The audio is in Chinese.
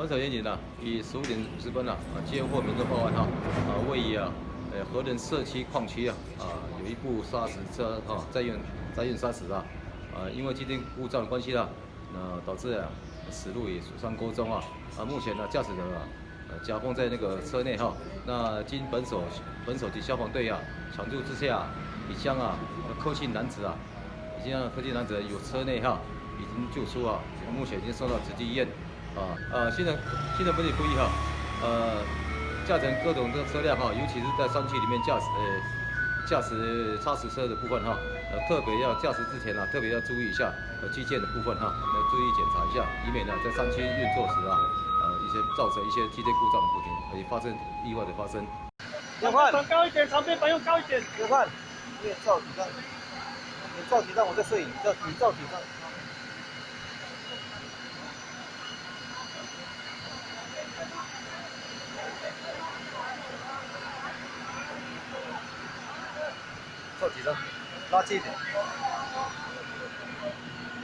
本所刑警以15:50接获民众报案位于和仁社区矿区有一部砂石车载运砂石因为机电故障的关系导致驶入蜀山沟中目前驾驶者夹缝在那个车内那经本所及消防队抢救之下，已将柯姓男子由车内已经救出目前已经送到慈济医院新人本体呼吁驾乘各种车辆尤其是在山区里面驾驶砂石车的部分特别要驾驶之前特别要注意一下机件的部分要注意检查一下，以免在山区运作时一些造成一些机电故障的不停，发生意外的发生。有换，转高一点，长边板用高一点。有换，你照体上，你照体上，我在摄影，你照体上。照体上，拉近一点。